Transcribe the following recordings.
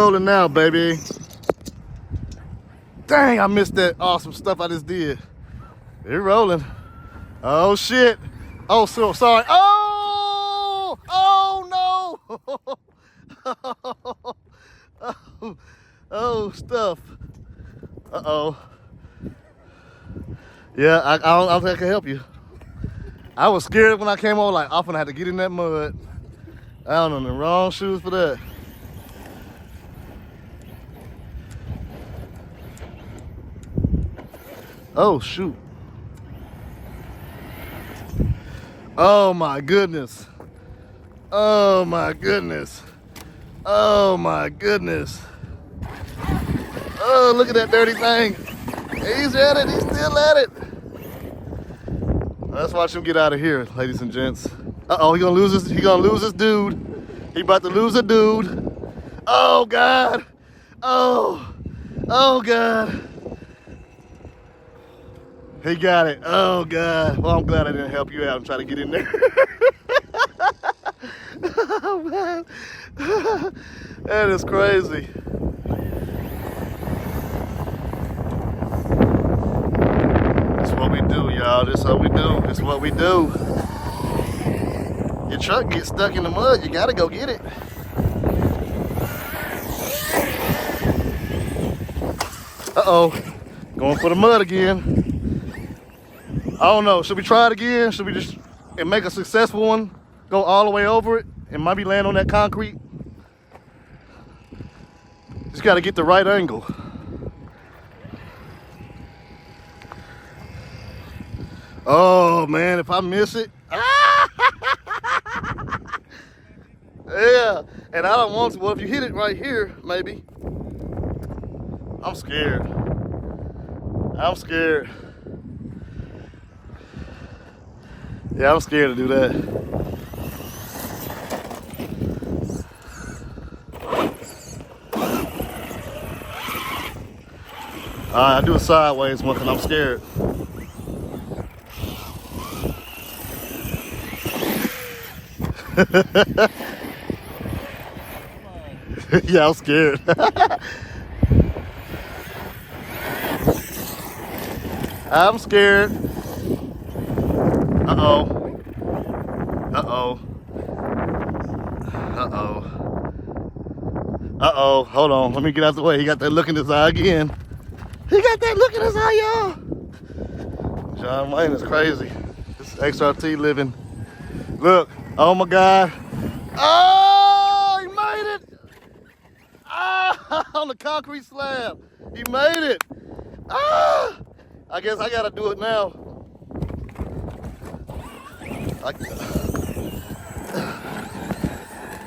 rolling now, baby. Dang, I missed that awesome stuff I just did. It's rolling. Oh shit. Oh, so sorry. Oh! Oh no! Oh, stuff. Uh-oh. Yeah, I don't think I can help you. I was scared when I came over, like, I'm gonna have to get in that mud. I don't know, the wrong shoes for that. Oh, shoot. Oh, my goodness. Oh, my goodness. Oh, my goodness. Oh, look at that dirty thing. He's at it. He's still at it. Let's watch him get out of here, ladies and gents. Uh-oh, he gonna lose this. He gonna lose this dude. He about to lose a dude. Oh, God. Oh. Oh, God. He got it. Oh, God. Well, I'm glad I didn't help you out and try to get in there. Oh, man. That is crazy. That's what we do, y'all. This is what we do. This is what we do. Your truck gets stuck in the mud. You got to go get it. Uh-oh. Going for the mud again. I don't know. Should we try it again? Should we just and make a successful one? Go all the way over it and maybe land on that concrete? Just got to get the right angle. Oh, man, if I miss it. Yeah, and I don't want to. Well, if you hit it right here, maybe. I'm scared. I'm scared. Yeah, I'm scared to do that. All right, I do it sideways one because I'm scared. Yeah, I'm scared. I'm scared. Uh-oh. Uh-oh. Uh-oh. Uh-oh. Hold on. Let me get out the way. He got that look in his eye again. He got that look in his eye, y'all. John Wayne is crazy. This is XRT living. Look. Oh, my God. Oh, he made it. Ah, on the concrete slab. He made it. Ah. I guess I got to do it now.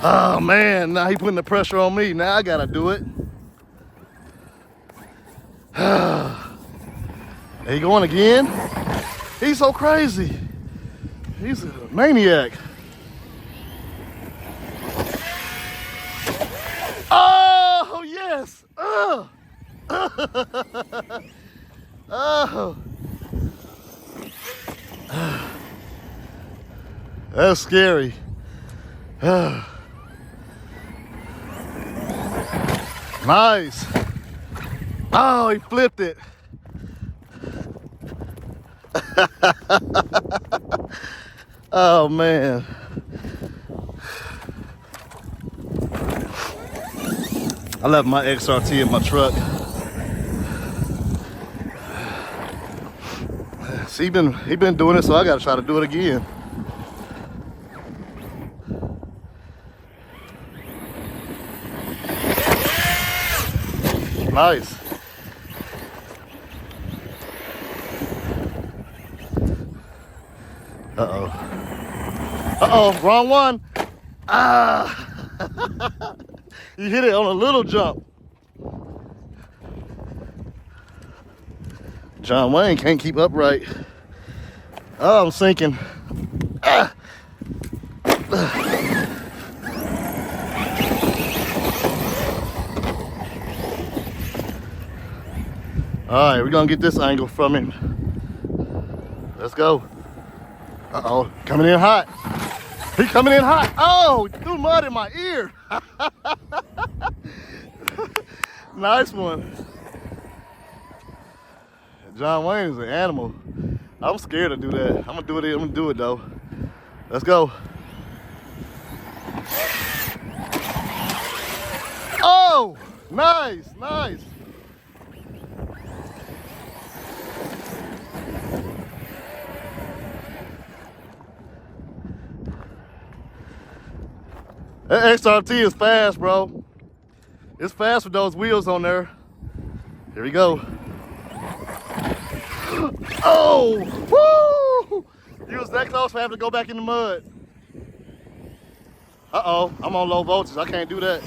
Oh man, now he putting the pressure on me. Now I gotta do it. There he going again. He's so crazy. He's a maniac. Oh yes. Oh. Oh. That's scary. Nice. Oh, he flipped it. Oh, man. I left my XRT in my truck. See, he been doing it, so I gotta try to do it again. Nice. Uh-oh. Uh-oh, wrong one. Ah. You hit it on a little jump. John Wayne can't keep upright. Oh, I'm sinking. Ah. All right, we're gonna get this angle from him. Let's go. Uh-oh, coming in hot. He coming in hot. Oh, he threw mud in my ear. Nice one. John Wayne is an animal. I'm scared to do that. I'm gonna do it. I'm gonna do it though. Let's go. Oh, nice, nice. That XRT is fast, bro. It's fast with those wheels on there. Here we go. Oh, woo! You was that close for having to go back in the mud. Uh-oh, I'm on low voltage. I can't do that.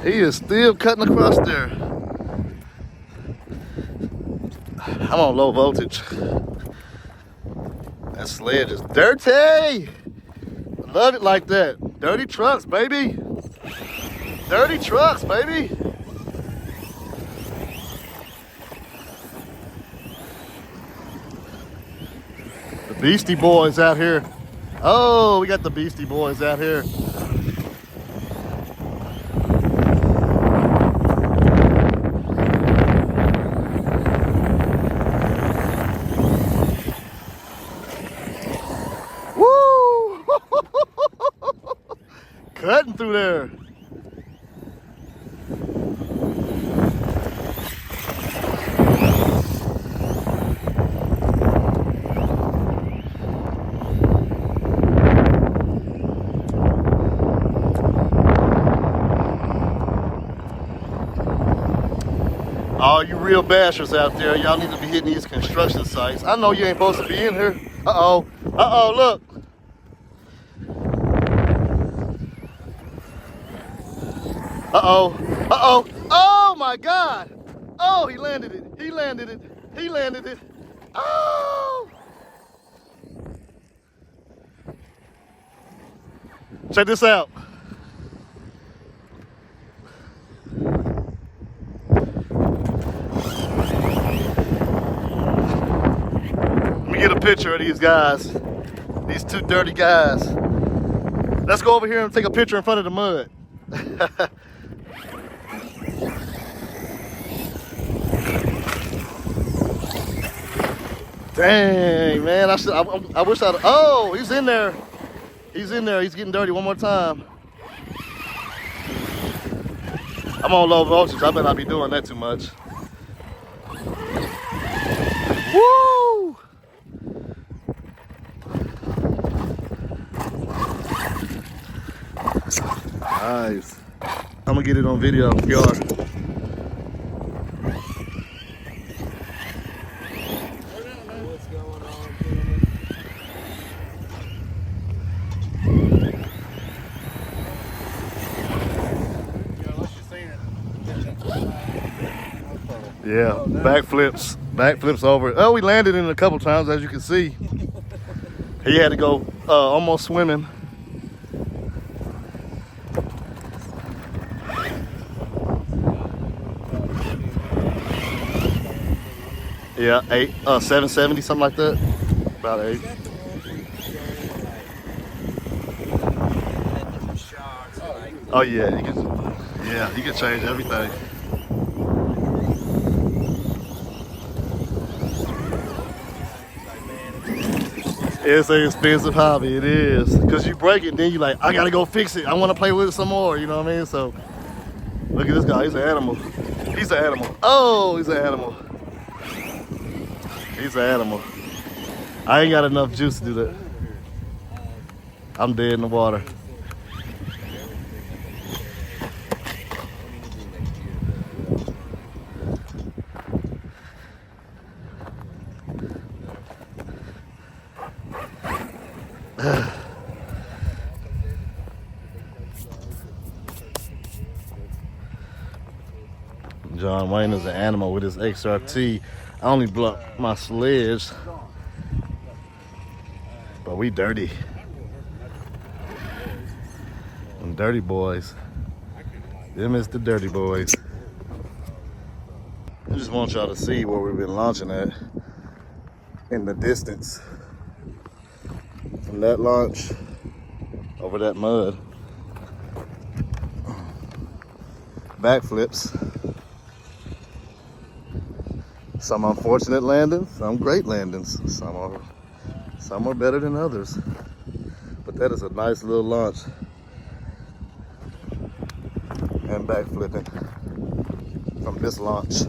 He is still cutting across there. I'm on low voltage. That sledge is dirty. Love it like that. Dirty trucks, baby. Dirty trucks, baby. The Beastie Boys out here. Oh, we got the Beastie Boys out here. Woo! Cutting through there. All you real bashers out there, y'all need to be hitting these construction sites. I know you ain't supposed to be in here. Uh-oh. Uh-oh, look. Uh-oh. Uh-oh. Oh, my God. Oh, he landed it. He landed it. He landed it. Oh. Check this out. Get a picture of these guys, these two dirty guys. Let's go over here and take a picture in front of the mud. Dang, man, I wish I'd, oh, he's in there. He's in there, he's getting dirty one more time. I'm on low voltage, I better not be doing that too much. Woo! Nice. I'm gonna get it on video, y'all. Yeah, backflips over. Oh, we landed in it a couple times, as you can see. He had to go almost swimming. Yeah, 770, something like that. About 8. Oh yeah, you can change everything. It's an expensive hobby, it is. Cause you break it, then you like, I gotta go fix it. I wanna play with it some more, you know what I mean? So, look at this guy, he's an animal. He's an animal. Oh, he's an animal. He's an animal. I ain't got enough juice to do that. I'm dead in the water. John Wayne is an animal with his XRT. I only blocked my sledge, but we dirty. Them dirty boys. Them is the dirty boys. I just want y'all to see where we've been launching at in the distance. From that launch over that mud. Backflips. Some unfortunate landings, some great landings. Some are better than others. But that is a nice little launch. And backflipping from this launch.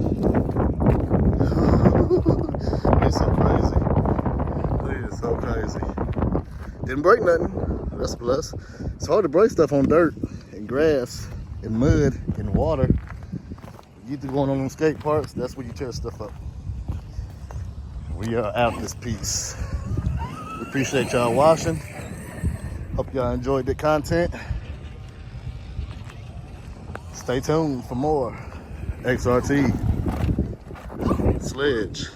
It's so crazy. It is so crazy. Didn't break nothing. That's a plus. It's hard to break stuff on dirt and grass and mud and water. You get to going on them skate parks, that's where you tear stuff up. We are out this piece. We appreciate y'all watching. Hope y'all enjoyed the content. Stay tuned for more XRT Sledge.